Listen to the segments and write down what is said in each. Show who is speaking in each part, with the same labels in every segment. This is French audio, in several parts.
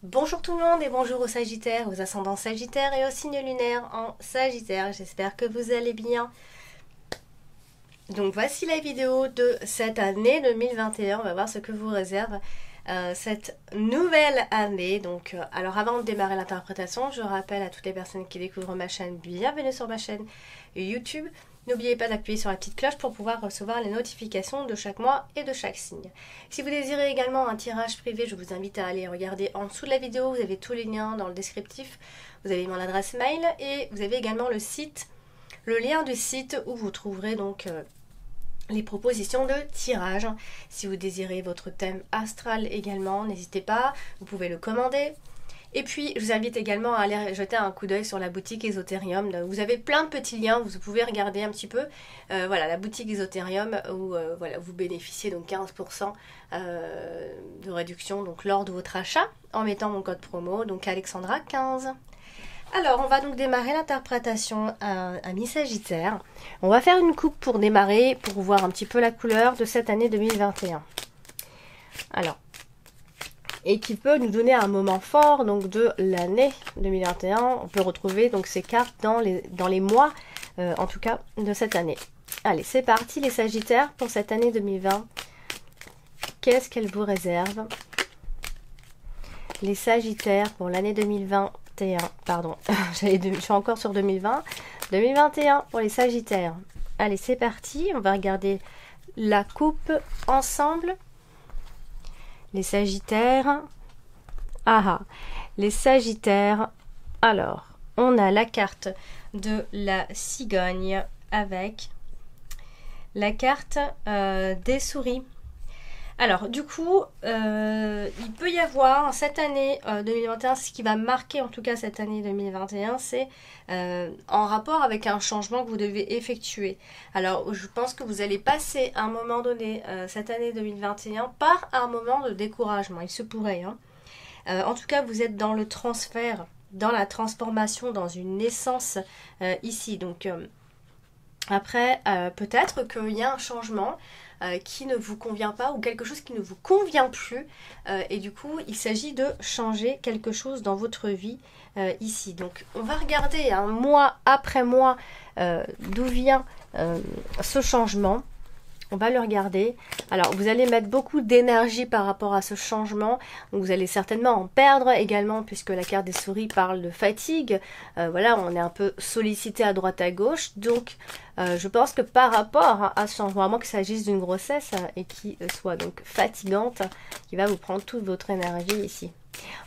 Speaker 1: Bonjour tout le monde et bonjour aux Sagittaires, aux ascendants Sagittaires et aux signes lunaires en Sagittaire. J'espère que vous allez bien. Donc voici la vidéo de cette année 2021. On va voir ce que vous réserve cette nouvelle année. Donc, alors avant de démarrer l'interprétation, je rappelle à toutes les personnes qui découvrent ma chaîne, bienvenue sur ma chaîne YouTube. N'oubliez pas d'appuyer sur la petite cloche pour pouvoir recevoir les notifications de chaque mois et de chaque signe. Si vous désirez également un tirage privé, je vous invite à aller regarder en dessous de la vidéo. Vous avez tous les liens dans le descriptif. Vous avez mon adresse mail et vous avez également le site, le lien du site où vous trouverez donc les propositions de tirage. Si vous désirez votre thème astral également, n'hésitez pas, vous pouvez le commander. Et puis, je vous invite également à aller jeter un coup d'œil sur la boutique Esoterium. Vous avez plein de petits liens, vous pouvez regarder un petit peu. Voilà, la boutique Esoterium où voilà, vous bénéficiez donc 15% de réduction donc, lors de votre achat en mettant mon code promo, donc Alexandra15. Alors, on va donc démarrer l'interprétation à mi-sagittaire. On va faire une coupe pour démarrer, pour voir un petit peu la couleur de cette année 2021. Alors, et qui peut nous donner un moment fort donc de l'année 2021. On peut retrouver donc ces cartes dans les mois, en tout cas, de cette année. Allez, c'est parti les Sagittaires pour cette année 2020. Qu'est-ce qu'elle vous réserve? Les Sagittaires pour l'année 2021, pardon, je suis encore sur 2020. 2021 pour les Sagittaires. Allez, c'est parti, on va regarder la coupe ensemble. Les Sagittaires, les Sagittaires, alors, on a la carte de la cigogne avec la carte des souris. Alors, du coup, il peut y avoir cette année 2021, ce qui va marquer en tout cas cette année 2021, c'est en rapport avec un changement que vous devez effectuer. Alors, je pense que vous allez passer à un moment donné, cette année 2021, par un moment de découragement. Il se pourrait. Hein. En tout cas, vous êtes dans le transfert, dans la transformation, dans une naissance ici. Donc, après, peut-être qu'il y a un changement qui ne vous convient pas ou quelque chose qui ne vous convient plus et du coup il s'agit de changer quelque chose dans votre vie ici. Donc on va regarder un mois après mois d'où vient ce changement. On va le regarder. Alors, vous allez mettre beaucoup d'énergie par rapport à ce changement. Donc, vous allez certainement en perdre également, puisque la carte des souris parle de fatigue. Voilà, on est un peu sollicité à droite à gauche. Donc, je pense que par rapport à ce changement, à moins qu'il s'agisse d'une grossesse et qui soit donc fatigante, qui va vous prendre toute votre énergie ici.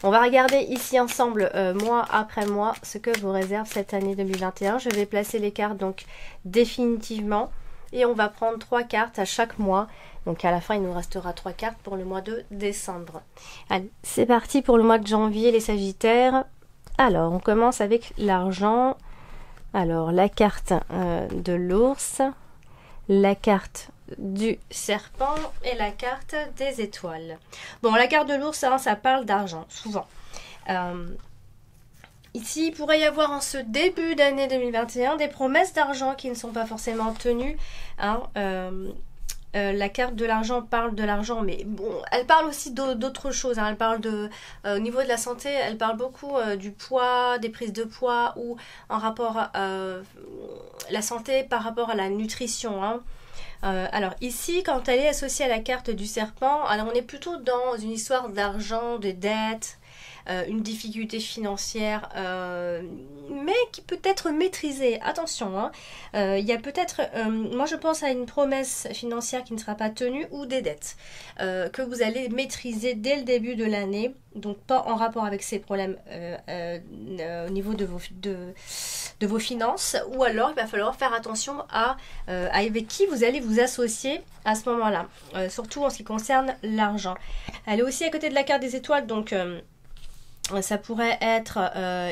Speaker 1: On va regarder ici ensemble, mois après mois, ce que vous réserve cette année 2021. Je vais placer les cartes donc définitivement. Et on va prendre 3 cartes à chaque mois. Donc à la fin, il nous restera 3 cartes pour le mois de décembre. Allez, c'est parti pour le mois de janvier, les Sagittaires. Alors, on commence avec l'argent. Alors, la carte de l'ours, la carte du serpent et la carte des étoiles. Bon, la carte de l'ours, hein, ça parle d'argent, souvent. Ici, il pourrait y avoir en ce début d'année 2021 des promesses d'argent qui ne sont pas forcément tenues. Hein, la carte de l'argent parle de l'argent, mais bon, elle parle aussi d'autres choses. Hein, elle parle au niveau de la santé, elle parle beaucoup du poids, des prises de poids ou en rapport à la santé par rapport à la nutrition. Hein. Alors ici, quand elle est associée à la carte du serpent, alors on est plutôt dans une histoire d'argent, de dettes. Une difficulté financière, mais qui peut être maîtrisée. Attention, hein, il y a peut-être, moi je pense à une promesse financière qui ne sera pas tenue ou des dettes que vous allez maîtriser dès le début de l'année, donc pas en rapport avec ces problèmes au niveau de vos finances, ou alors il va falloir faire attention à avec qui vous allez vous associer à ce moment-là, surtout en ce qui concerne l'argent. Elle est aussi à côté de la carte des étoiles, donc ça pourrait être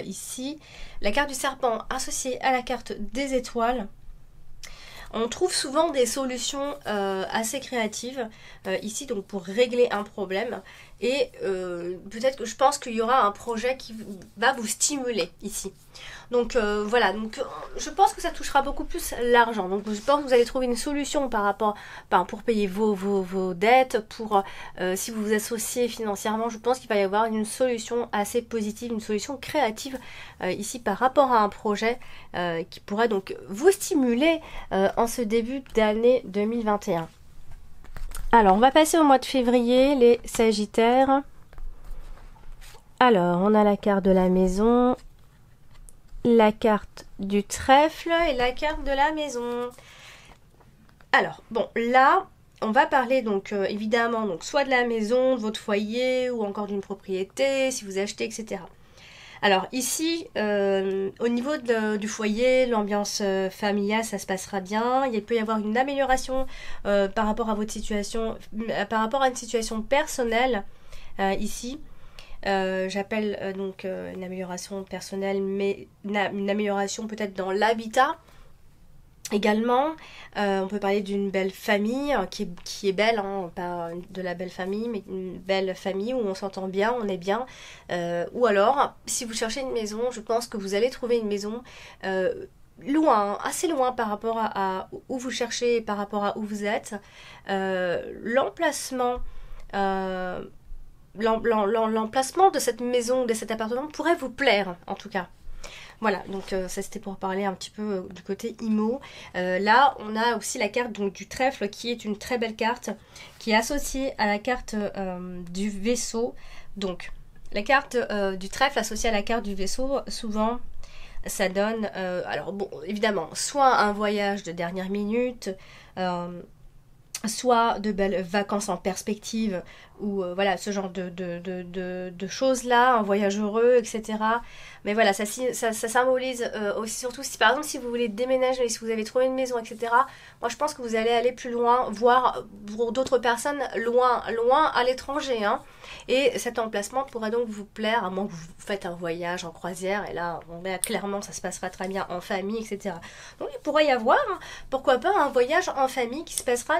Speaker 1: ici la carte du serpent associée à la carte des étoiles. On trouve souvent des solutions assez créatives ici donc pour régler un problème. et peut-être que je pense qu'il y aura un projet qui va vous stimuler ici. Donc voilà, donc je pense que ça touchera beaucoup plus l'argent. Donc je pense que vous allez trouver une solution par rapport, pour payer vos dettes, pour si vous vous associez financièrement, je pense qu'il va y avoir une solution assez positive, une solution créative ici par rapport à un projet qui pourrait donc vous stimuler en ce début d'année 2021. Alors, on va passer au mois de février, les Sagittaires. Alors, on a la carte de la maison, la carte du trèfle et la carte de la maison. Alors, bon, là, on va parler donc évidemment donc soit de la maison, de votre foyer ou encore d'une propriété, si vous achetez, etc. Alors ici, au niveau du foyer, l'ambiance familiale, ça se passera bien. Il peut y avoir une amélioration par rapport à votre situation, par rapport à une situation personnelle ici. J'appelle donc une amélioration personnelle, mais une amélioration peut-être dans l'habitat. Également, on peut parler d'une belle famille qui est belle, hein, pas de la belle famille, mais une belle famille où on s'entend bien, on est bien. Ou alors, si vous cherchez une maison, je pense que vous allez trouver une maison loin, assez loin par rapport à où vous cherchez et par rapport à où vous êtes. L'emplacement de cette maison, de cet appartement pourrait vous plaire en tout cas. Voilà, donc ça c'était pour parler un petit peu du côté IMO. Là, on a aussi la carte donc, du trèfle qui est une très belle carte qui est associée à la carte du vaisseau. Donc, la carte du trèfle associée à la carte du vaisseau, souvent ça donne, alors bon, évidemment, soit un voyage de dernière minute, soit de belles vacances en perspective ou voilà ce genre de choses là, un voyage heureux, etc. Mais voilà, ça symbolise aussi, surtout si par exemple si vous voulez déménager, si vous avez trouvé une maison, etc. Moi je pense que vous allez aller plus loin, voir pour d'autres personnes loin à l'étranger, hein. Et cet emplacement pourrait donc vous plaire, à moins que vous faites un voyage en croisière, et là, clairement, ça se passera très bien en famille, etc. Donc, il pourrait y avoir, hein, pourquoi pas, un voyage en famille qui se passera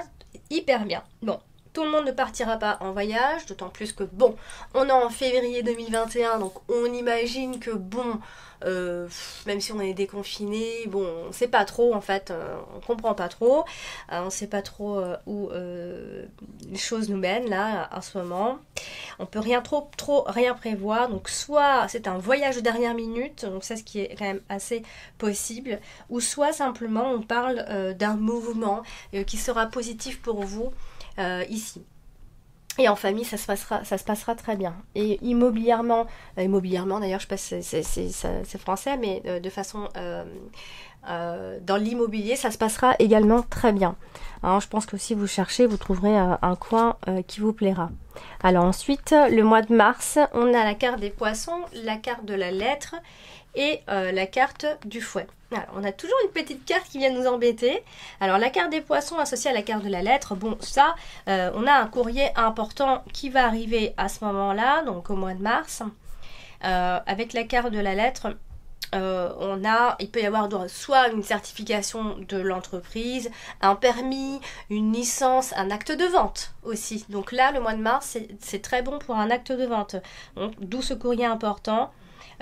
Speaker 1: hyper bien. Bon, tout le monde ne partira pas en voyage, d'autant plus que, bon, on est en février 2021, donc on imagine que, bon, même si on est déconfiné, bon, on sait pas trop en fait, on comprend pas trop, on sait pas trop où les choses nous mènent là en ce moment. On peut rien trop rien prévoir, donc soit c'est un voyage de dernière minute, donc ça ce qui est quand même assez possible, ou soit simplement on parle d'un mouvement qui sera positif pour vous ici. Et en famille, ça se passera très bien. Et immobilièrement d'ailleurs, je sais pas si c'est français, mais de façon dans l'immobilier, ça se passera également très bien. Hein, je pense que si vous cherchez, vous trouverez un coin qui vous plaira. Alors ensuite, le mois de mars, on a la carte des poissons, la carte de la lettre et la carte du fouet. Alors, on a toujours une petite carte qui vient nous embêter. Alors, la carte des poissons associée à la carte de la lettre, bon, ça, on a un courrier important qui va arriver à ce moment-là, donc au mois de mars. Avec la carte de la lettre, il peut y avoir soit une certification de l'entreprise, un permis, une licence, un acte de vente aussi. Donc là, le mois de mars, c'est très bon pour un acte de vente. Donc, d'où ce courrier important.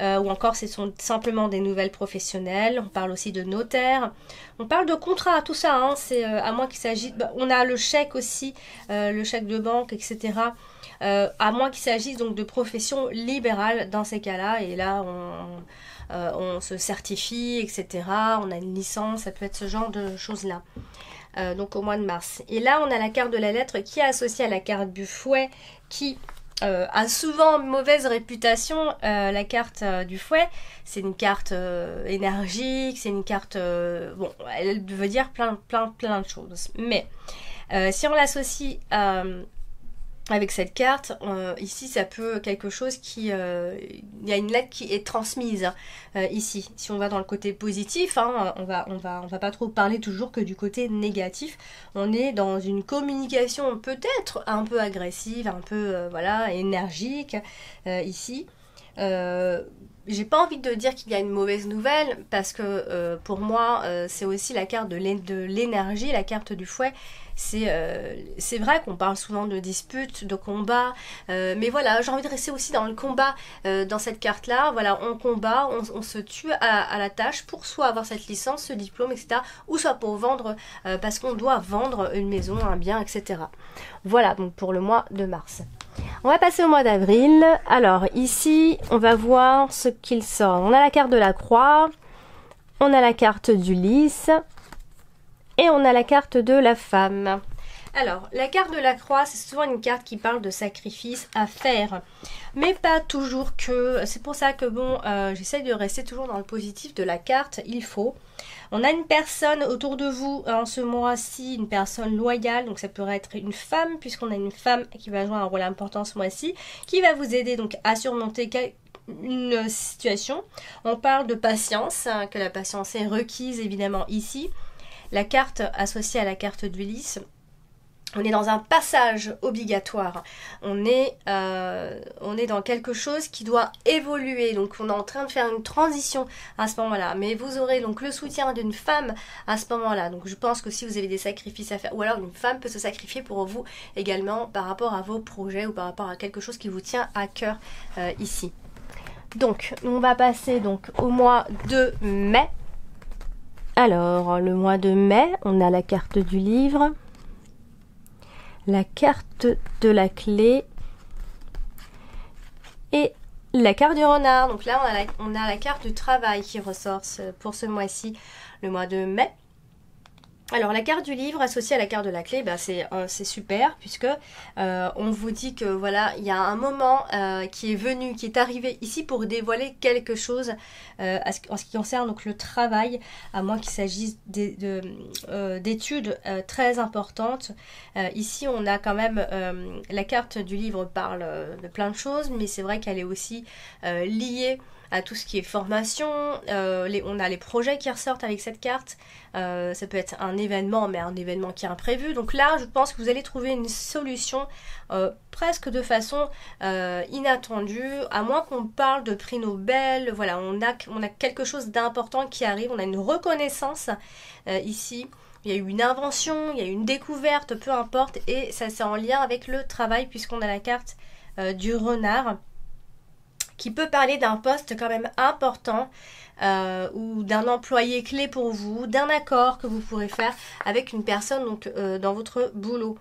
Speaker 1: Ou encore ce sont simplement des nouvelles professionnelles. On parle aussi de notaire, on parle de contrat, tout ça, hein, c'est à moins qu'il s'agisse, on a le chèque aussi, le chèque de banque, etc. À moins qu'il s'agisse donc de profession libérale dans ces cas-là, et là on se certifie, etc. On a une licence, ça peut être ce genre de choses-là. Donc au mois de mars. Et là on a la carte de la lettre qui est associée à la carte du fouet qui a souvent mauvaise réputation. La carte du fouet, c'est une carte énergique, c'est une carte bon, elle veut dire plein de choses, mais si on l'associe avec cette carte, ici ça peut quelque chose qui... il y a une lettre qui est transmise ici. Si on va dans le côté positif, hein, on va pas trop parler toujours que du côté négatif. On est dans une communication peut-être un peu agressive, un peu voilà, énergique ici. j'ai pas envie de dire qu'il y a une mauvaise nouvelle parce que pour moi c'est aussi la carte de l'énergie, la carte du fouet. C'est vrai qu'on parle souvent de disputes, de combats, mais voilà, j'ai envie de rester aussi dans le combat dans cette carte-là. Voilà, on combat, on se tue à la tâche pour soit avoir cette licence, ce diplôme, etc. Ou soit pour vendre, parce qu'on doit vendre une maison, un bien, etc. Voilà, donc pour le mois de mars. On va passer au mois d'avril. Alors ici, on va voir ce qu'il sort. On a la carte de la croix, on a la carte du lys et on a la carte de la femme. Alors, la carte de la croix, c'est souvent une carte qui parle de sacrifice à faire. Mais pas toujours que. C'est pour ça que bon, j'essaye de rester toujours dans le positif de la carte. Il faut. On a une personne autour de vous en ce mois-ci, une personne loyale. Donc ça pourrait être une femme, puisqu'on a une femme qui va jouer un rôle important ce mois-ci, qui va vous aider donc à surmonter une situation. On parle de patience, hein, que la patience est requise évidemment ici. La carte associée à la carte du lys. On est dans un passage obligatoire, on est dans quelque chose qui doit évoluer, donc on est en train de faire une transition à ce moment-là, mais vous aurez donc le soutien d'une femme à ce moment-là, donc je pense que si vous avez des sacrifices à faire, ou alors une femme peut se sacrifier pour vous également par rapport à vos projets ou par rapport à quelque chose qui vous tient à cœur ici. Donc on va passer donc au mois de mai. Alors le mois de mai, on a la carte du livre, la carte de la clé et la carte du renard. Donc là, on a la carte du travail qui ressort pour ce mois-ci, le mois de mai. Alors la carte du livre associée à la carte de la clé, bah, c'est super puisque on vous dit que voilà, il y a un moment qui est venu, qui est arrivé ici pour dévoiler quelque chose en ce qui concerne donc le travail, à moins qu'il s'agisse d'études très importantes. Ici on a quand même la carte du livre parle de plein de choses, mais c'est vrai qu'elle est aussi liée à tout ce qui est formation, on a les projets qui ressortent avec cette carte, ça peut être un événement, mais un événement qui est imprévu, donc là je pense que vous allez trouver une solution presque de façon inattendue, à moins qu'on parle de prix Nobel, voilà, on a quelque chose d'important qui arrive, on a une reconnaissance ici, il y a eu une invention, il y a eu une découverte, peu importe, et ça c'est en lien avec le travail puisqu'on a la carte du renard, qui peut parler d'un poste quand même important ou d'un employé clé pour vous, d'un accord que vous pourrez faire avec une personne donc, dans votre boulot.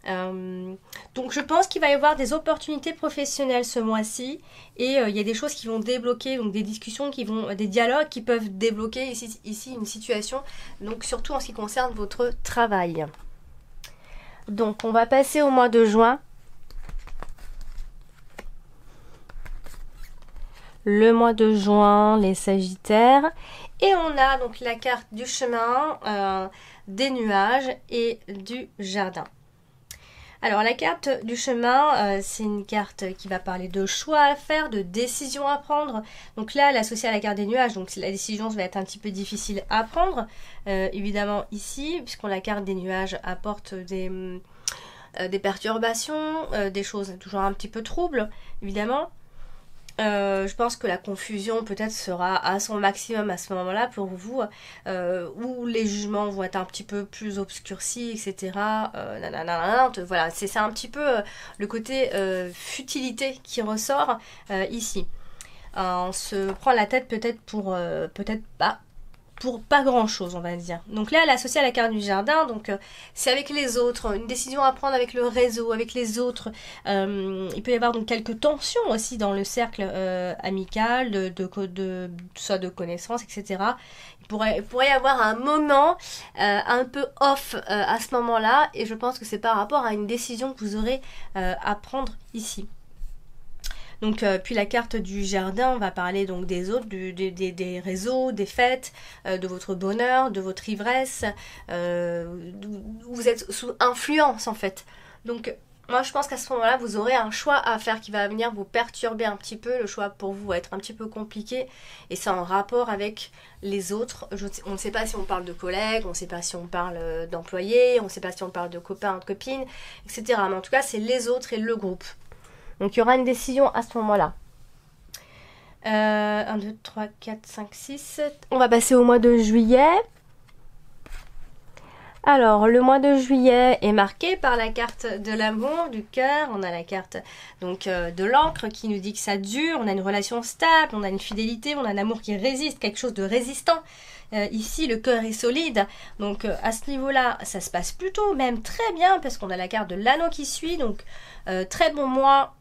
Speaker 1: Donc je pense qu'il va y avoir des opportunités professionnelles ce mois-ci et il y a des choses qui vont débloquer, donc des discussions qui vont, des dialogues qui peuvent débloquer ici une situation, donc surtout en ce qui concerne votre travail. Donc on va passer au mois de juin. Le mois de juin, les Sagittaires. Et on a donc la carte du chemin, des nuages et du jardin. Alors la carte du chemin, c'est une carte qui va parler de choix à faire, de décisions à prendre. Donc là, elle est associée à la carte des nuages, donc la décision va être un petit peu difficile à prendre. Évidemment ici, puisqu'on la carte des nuages apporte des perturbations, des choses toujours un petit peu troubles, évidemment. Je pense que la confusion peut-être sera à son maximum à ce moment-là pour vous, où les jugements vont être un petit peu plus obscurcis, etc. Voilà, c'est un petit peu le côté futilité qui ressort ici. On se prend la tête peut-être pour pas grand chose, on va dire. Donc là elle est associée à la carte du jardin, donc c'est avec les autres, une décision à prendre avec le réseau, avec les autres. Il peut y avoir donc quelques tensions aussi dans le cercle amical, soit de connaissances, etc. Il pourrait y avoir un moment un peu off à ce moment-là, et je pense que c'est par rapport à une décision que vous aurez à prendre ici. Donc, puis la carte du jardin va parler donc des autres, des réseaux, des fêtes, de votre bonheur, de votre ivresse. Vous êtes sous influence en fait. Donc moi je pense qu'à ce moment-là vous aurez un choix à faire qui va venir vous perturber un petit peu. Le choix pour vous va être un petit peu compliqué et c'est en rapport avec les autres. On ne sait pas si on parle de collègues, on ne sait pas si on parle d'employés, on ne sait pas si on parle de copains, de copines, etc. Mais en tout cas c'est les autres et le groupe. Donc il y aura une décision à ce moment-là. 1, 2, 3, 4, 5, 6. On va passer au mois de juillet. Alors, le mois de juillet est marqué par la carte de l'amour, du cœur. On a la carte donc de l'encre qui nous dit que ça dure. On a une relation stable, on a une fidélité, on a un amour qui résiste, quelque chose de résistant. Ici, le cœur est solide. Donc, à ce niveau-là, ça se passe plutôt même très bien parce qu'on a la carte de l'anneau qui suit. Donc, très bon mois.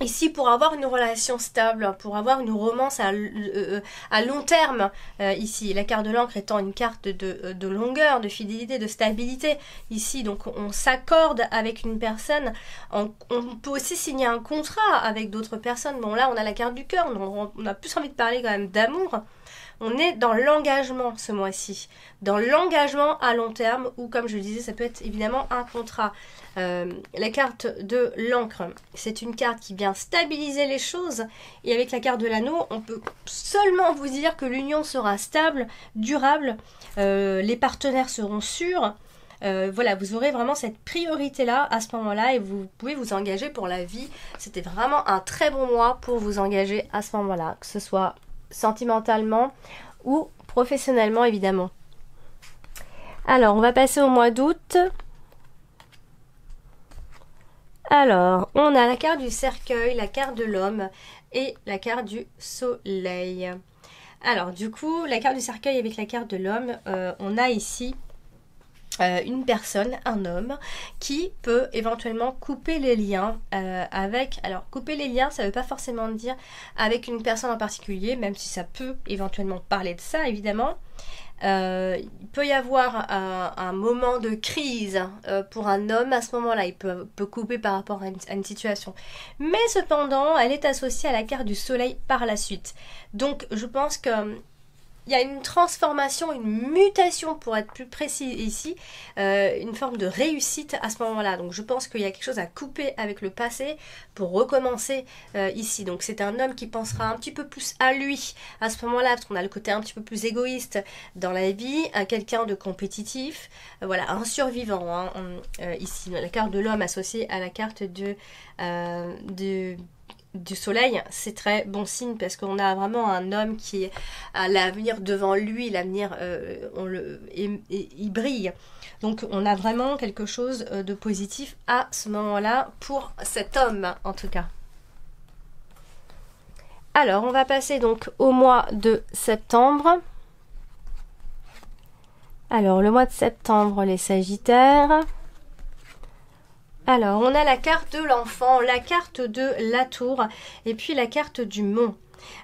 Speaker 1: Ici, pour avoir une relation stable, pour avoir une romance à long terme, ici, la carte de l'encre étant une carte de longueur, de fidélité, de stabilité, ici, donc on s'accorde avec une personne, on peut aussi signer un contrat avec d'autres personnes. Bon, là, on a la carte du cœur, on a plus envie de parler quand même d'amour. On est dans l'engagement ce mois-ci, dans l'engagement à long terme, ou comme je le disais, ça peut être évidemment un contrat. La carte de l'encre, c'est une carte qui vient stabiliser les choses, et avec la carte de l'anneau, on peut seulement vous dire que l'union sera stable, durable, les partenaires seront sûrs. Voilà, vous aurez vraiment cette priorité-là à ce moment-là et vous pouvez vous engager pour la vie. C'était vraiment un très bon mois pour vous engager à ce moment-là, que ce soit sentimentalement ou professionnellement évidemment. Alors, on va passer au mois d'août. Alors, on a la carte du cercueil, la carte de l'homme et la carte du soleil. Alors, du coup, la carte du cercueil avec la carte de l'homme, on a ici une personne, un homme, qui peut éventuellement couper les liens avec... Alors, couper les liens, ça ne veut pas forcément dire avec une personne en particulier, même si ça peut éventuellement parler de ça, évidemment. Il peut y avoir un moment de crise pour un homme à ce moment-là, il peut couper par rapport à une situation. Mais cependant, elle est associée à la carte du soleil par la suite. Donc, je pense que il y a une transformation, une mutation pour être plus précis ici, une forme de réussite à ce moment-là. Donc je pense qu'il y a quelque chose à couper avec le passé pour recommencer ici. Donc c'est un homme qui pensera un petit peu plus à lui à ce moment-là, parce qu'on a le côté un petit peu plus égoïste dans la vie, quelqu'un de compétitif, voilà, un survivant. Hein, ici, la carte de l'homme associée à la carte du soleil, c'est très bon signe parce qu'on a vraiment un homme qui a l'avenir devant lui, l'avenir il brille. Donc on a vraiment quelque chose de positif à ce moment-là pour cet homme en tout cas. Alors on va passer donc au mois de septembre. Alors le mois de septembre, les Sagittaires. Alors, on a la carte de l'enfant, la carte de la tour et puis la carte du mont.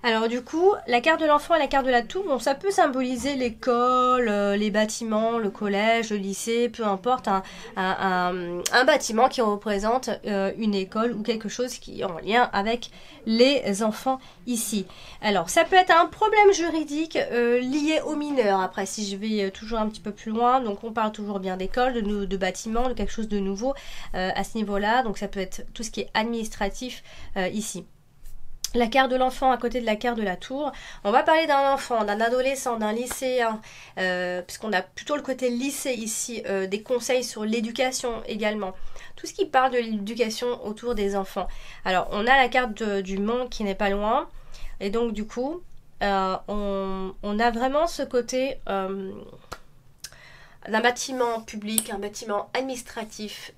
Speaker 1: Alors du coup, la carte de l'enfant et la carte de la tour, bon, ça peut symboliser l'école, les bâtiments, le collège, le lycée, peu importe, un bâtiment qui représente une école ou quelque chose qui est en lien avec les enfants ici. Alors, ça peut être un problème juridique lié aux mineurs. Après, si je vais toujours un petit peu plus loin, donc on parle toujours bien d'école, de bâtiment, de quelque chose de nouveau à ce niveau-là. Donc ça peut être tout ce qui est administratif ici. La carte de l'enfant à côté de la carte de la tour. On va parler d'un enfant, d'un adolescent, d'un lycéen, puisqu'on a plutôt le côté lycée ici, des conseils sur l'éducation également. Tout ce qui parle de l'éducation autour des enfants. Alors, on a la carte du mont qui n'est pas loin. Et donc, du coup, on a vraiment ce côté d'un bâtiment public, un bâtiment administratif,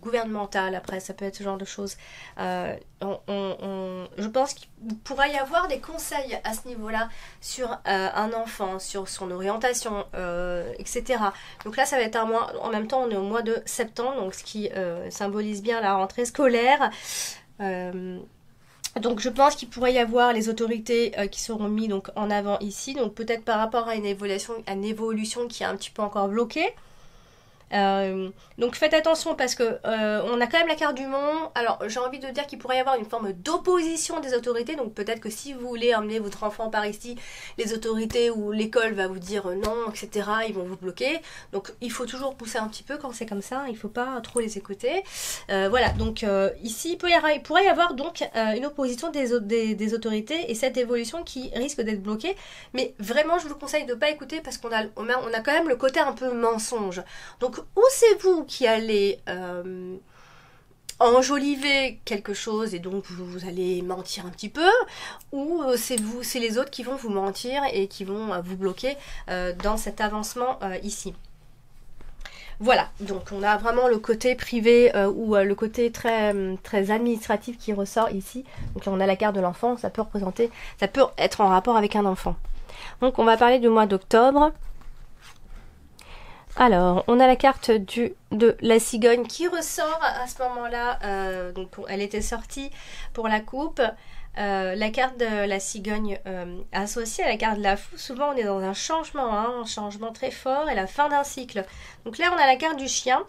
Speaker 1: gouvernemental, après ça peut être ce genre de choses. Je pense qu'il pourrait y avoir des conseils à ce niveau-là sur un enfant, sur son orientation, etc. Donc là ça va être un mois, en même temps on est au mois de septembre, donc ce qui symbolise bien la rentrée scolaire. Donc je pense qu'il pourrait y avoir les autorités qui seront mises donc, en avant ici. Donc peut-être par rapport à une évolution qui est un petit peu encore bloquée. Donc faites attention parce que on a quand même la carte du mont. Alors j'ai envie de dire qu'il pourrait y avoir une forme d'opposition des autorités. Donc peut-être que si vous voulez emmener votre enfant par ici, les autorités ou l'école va vous dire non, etc. Ils vont vous bloquer. Donc il faut toujours pousser un petit peu quand c'est comme ça. Il ne faut pas trop les écouter. Voilà, donc ici il pourrait y avoir donc une opposition des autorités et cette évolution qui risque d'être bloquée. Mais vraiment je vous conseille de ne pas écouter parce qu'on a quand même le côté un peu mensonge. Donc où c'est vous qui allez enjoliver quelque chose et donc vous allez mentir un petit peu, ou c'est les autres qui vont vous mentir et qui vont vous bloquer dans cet avancement ici. Voilà, donc on a vraiment le côté privé ou le côté très, très administratif qui ressort ici. Donc là, on a la carte de l'enfant, ça peut être en rapport avec un enfant. Donc on va parler du mois d'octobre. Alors, on a la carte de la cigogne qui ressort à ce moment-là. Donc elle était sortie pour la coupe. La carte de la cigogne associée à la carte de la fou, souvent on est dans un changement très fort et la fin d'un cycle. Donc là on a la carte du chien.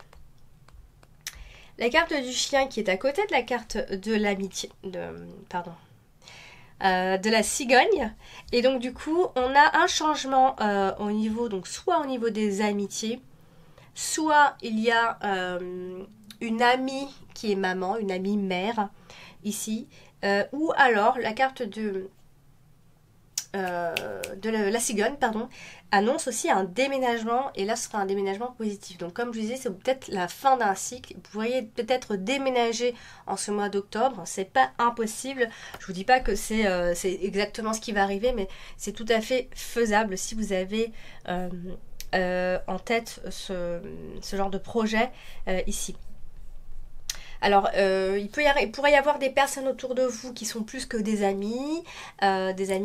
Speaker 1: La carte du chien qui est à côté de la carte de l'amitié, de la cigogne. Et donc du coup on a un changement au niveau, donc soit au niveau des amitiés, soit il y a une amie qui est maman, une amie mère ici. Ou alors la carte de la cigogne, pardon, annonce aussi un déménagement, et là ce sera un déménagement positif. Donc comme je disais, c'est peut-être la fin d'un cycle. Vous pourriez peut-être déménager en ce mois d'octobre, c'est pas impossible. Je vous dis pas que c'est exactement ce qui va arriver, mais c'est tout à fait faisable si vous avez en tête ce genre de projet ici. Alors, il pourrait y avoir des personnes autour de vous qui sont plus que des amis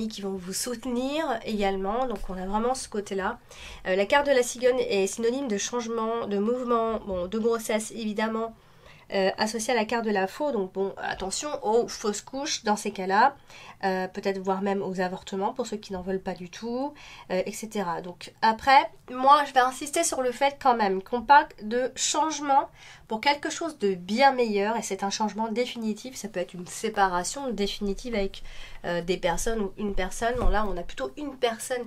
Speaker 1: qui vont vous soutenir également. Donc, on a vraiment ce côté-là. La carte de la cigogne est synonyme de changement, de mouvement, bon, de grossesse évidemment, associée à la carte de la faux. Donc, bon, attention aux fausses couches dans ces cas-là. Peut-être voire même aux avortements pour ceux qui n'en veulent pas du tout, etc. Donc après, moi je vais insister sur le fait quand même qu'on parle de changement pour quelque chose de bien meilleur, et c'est un changement définitif. Ça peut être une séparation définitive avec des personnes ou une personne. Bon là on a plutôt une personne,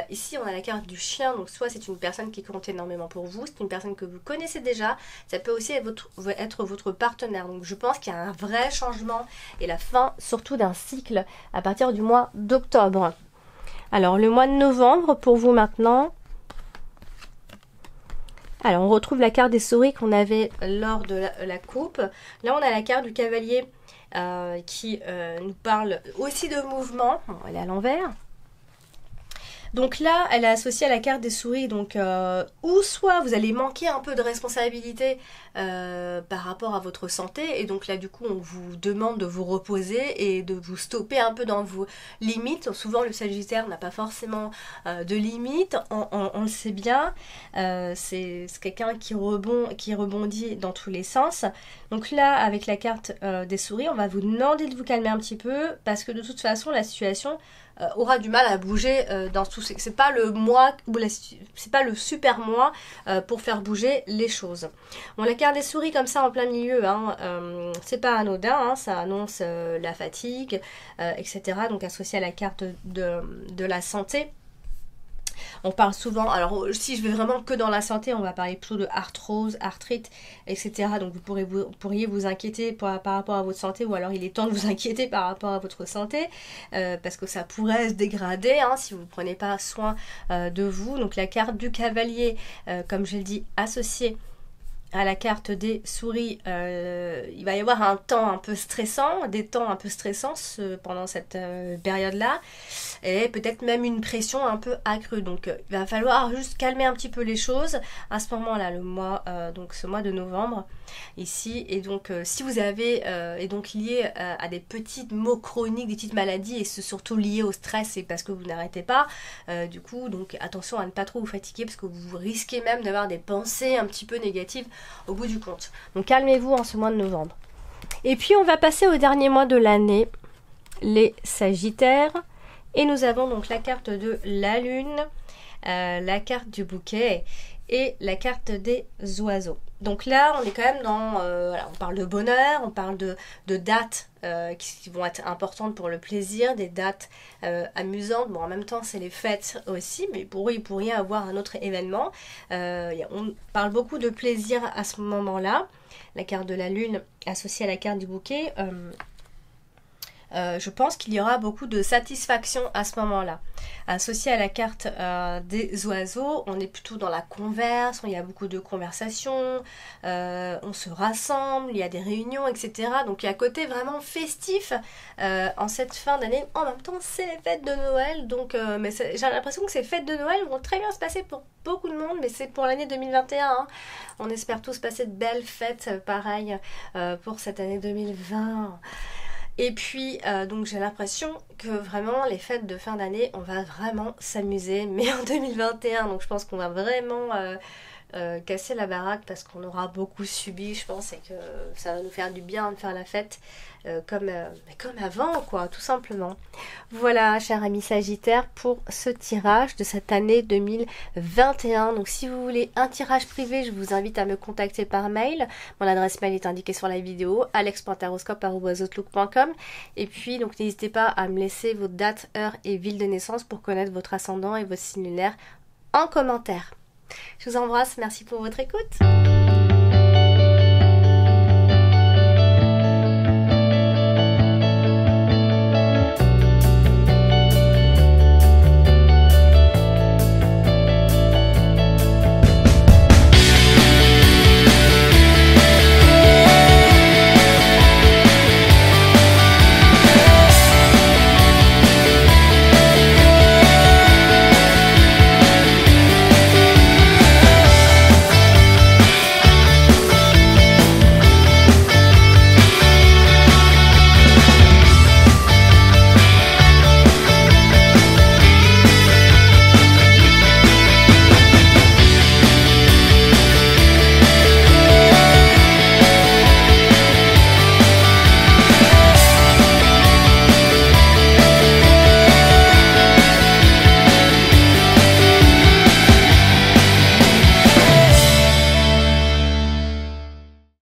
Speaker 1: ici on a la carte du chien, donc soit c'est une personne qui compte énormément pour vous, c'est une personne que vous connaissez déjà, ça peut aussi être votre partenaire. Donc je pense qu'il y a un vrai changement et la fin surtout d'un cycle à partir du mois d'octobre. Alors le mois de novembre pour vous maintenant. Alors on retrouve la carte des souris qu'on avait lors de la coupe. Là on a la carte du cavalier qui nous parle aussi de mouvement. Bon, elle est à l'envers. Donc là, elle est associée à la carte des souris, donc ou soit vous allez manquer un peu de responsabilité par rapport à votre santé, et donc là du coup on vous demande de vous reposer et de vous stopper un peu dans vos limites. Souvent le Sagittaire n'a pas forcément de limites, on le sait bien, c'est quelqu'un qui rebondit dans tous les sens. Donc là avec la carte des souris, on va vous demander de vous calmer un petit peu, parce que de toute façon la situation aura du mal à bouger dans tout. C'est pas le mois, c'est pas le super mois pour faire bouger les choses. Bon, la carte des souris comme ça en plein milieu, hein, c'est pas anodin, hein, ça annonce la fatigue, etc. Donc associé à la carte de la santé. On parle souvent, alors si je vais vraiment que dans la santé, on va parler plutôt de arthrose, arthrite, etc. Donc vous pourriez vous inquiéter par rapport à votre santé, ou alors il est temps de vous inquiéter par rapport à votre santé, parce que ça pourrait se dégrader hein, si vous ne prenez pas soin de vous. Donc la carte du cavalier, comme je l'ai dit, associée à la carte des souris, il va y avoir un temps un peu stressant, des temps un peu stressants pendant cette période-là, et peut-être même une pression un peu accrue. Donc il va falloir juste calmer un petit peu les choses à ce moment-là, le mois, donc ce mois de novembre ici. Et donc si vous avez est donc lié à des petites maux chroniques, des petites maladies, et c'est surtout lié au stress, et parce que vous n'arrêtez pas, du coup donc attention à ne pas trop vous fatiguer, parce que vous risquez même d'avoir des pensées un petit peu négatives au bout du compte. Donc calmez-vous en ce mois de novembre. Et puis on va passer au dernier mois de l'année, les Sagittaires. Et nous avons donc la carte de la lune, la carte du bouquet et la carte des oiseaux. Donc là, on est quand même dans... voilà, on parle de bonheur, on parle de dates qui vont être importantes pour le plaisir, des dates amusantes. Bon, en même temps, c'est les fêtes aussi, mais il pourrait y avoir un autre événement. On parle beaucoup de plaisir à ce moment-là. La carte de la lune associée à la carte du bouquet... je pense qu'il y aura beaucoup de satisfaction à ce moment-là. associé à la carte des oiseaux, on est plutôt dans la converse, il y a beaucoup de conversations, on se rassemble, il y a des réunions, etc. Donc il y a un côté vraiment festif en cette fin d'année. En même temps, c'est les fêtes de Noël, donc mais j'ai l'impression que ces fêtes de Noël vont très bien se passer pour beaucoup de monde, mais c'est pour l'année 2021. Hein. On espère tous passer de belles fêtes, pareil, pour cette année 2020. Et puis, donc j'ai l'impression que vraiment les fêtes de fin d'année, on va vraiment s'amuser, mais en 2021, donc je pense qu'on va vraiment casser la baraque parce qu'on aura beaucoup subi, je pense, et que ça va nous faire du bien de faire la fête comme avant, quoi, tout simplement. Voilà, cher ami Sagittaire, pour ce tirage de cette année 2021. Donc, si vous voulez un tirage privé, je vous invite à me contacter par mail. Mon adresse mail est indiquée sur la vidéo, alex.taroscope@outlook.com. Et puis, donc, n'hésitez pas à me laisser vos dates, heures et ville de naissance pour connaître votre ascendant et votre signe lunaire en commentaire. Je vous embrasse, merci pour votre écoute.